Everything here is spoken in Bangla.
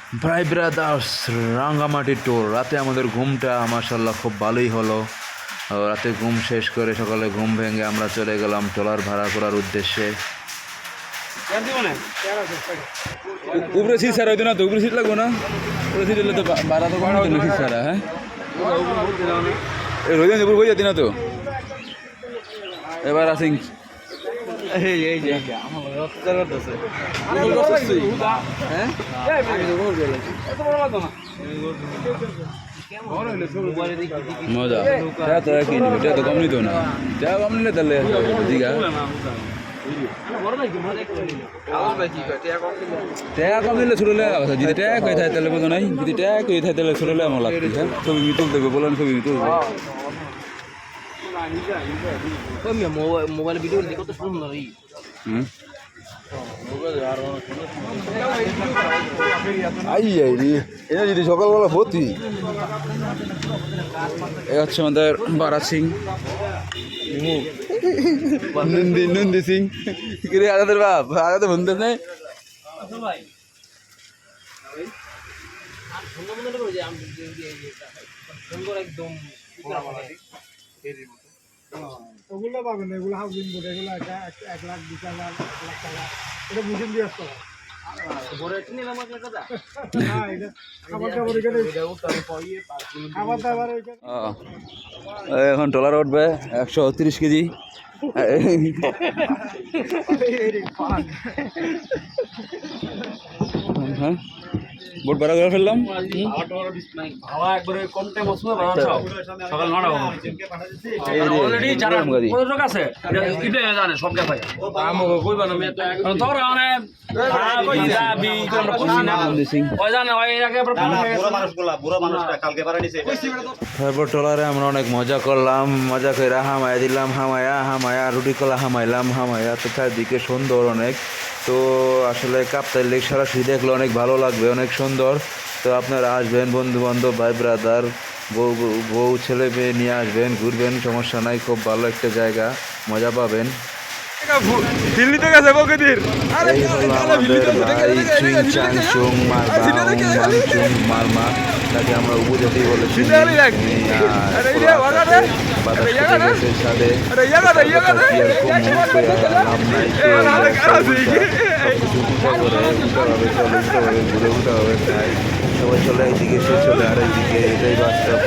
ভাই ব্রাদার্স রাঙ্গামাটি টোর রাতে আমাদের ঘুমটা মাশাল্লাহ খুব ভালোই হলো। রাতে ঘুম শেষ করে সকালে ঘুম ভেঙে আমরা চলে গেলাম ট্রলার ভাড়া করার উদ্দেশ্যে। উপরে সিট ছাড়া হইতো না তো, উপরে সিট লাগবো না, উপরে সিট হলে তো ভাড়া তো কম হতো না সিট ছাড়া। হ্যাঁ রোজ উপর বই যেতি না তো এবার আসিং মজা তো একই নিবি, তো কম নিত না, যা কম নিলে তাহলে দীঘা ট্যাগ কম নিলে ছুটলে যদি ট্যাগ হয়ে থাকে তাহলে বোঝো নাই, যদি ট্যাগ হয়ে থাকে তাহলে ছুটলে আমার লাগবে। হ্যাঁ ছবি তুলতে হবে, বলেন ছবি তুলবে মোবাইল ভিডিও কত সুন্দর। এটা যদি সকালবেলা ভর্তি এ হচ্ছে আমাদের বারা সিং নন্দী সিং আদাদের বাপ আদাতে বন্ধু নেই। একদম ওগুলো পাবেন, এগুলো হাউজিং বোর্ড, এগুলো 1 লাখ 2 লাখ 1 লাখ টাকা, এটা বুঝেন দিয়ে আসতে হবে। এখন ট্রলার উঠবে 130 কেজি। হ্যাঁ বোট ভাড়া করে ফেললাম। সকাল 9টা অলরেডি যারা লোক আছে জানে সব দেখায় আমাকে কইবা না মে তোরা মানে তারপর ট্রলারে আমরা অনেক মজা করলাম, মজা করে হামায়া দিলাম, হামায়া রুটি কলা হামাইলাম, তো চারদিকে সুন্দর অনেক। তো আসলে কাপ্তাই লেক সরাসরি দেখলে অনেক ভালো লাগবে, অনেক সুন্দর। তো আপনারা আসবেন, বন্ধু বান্ধব ভাই ব্রাদার বউ ছেলে মেয়ে নিয়ে আসবেন, ঘুরবেন, সমস্যা নাই, খুব ভালো একটা জায়গা, মজা পাবেন। দিল্লিতে গেছে বকদির এই হলো আমাদের ভাই চুং চাং চুং মারমা, তাকে আমরা উপজাতি বলেছি। ঘুরে উঠা হবে, খাই সবাই চলে একদিকে, সে চলে আরেকদিকে, এটাই বাস্তব।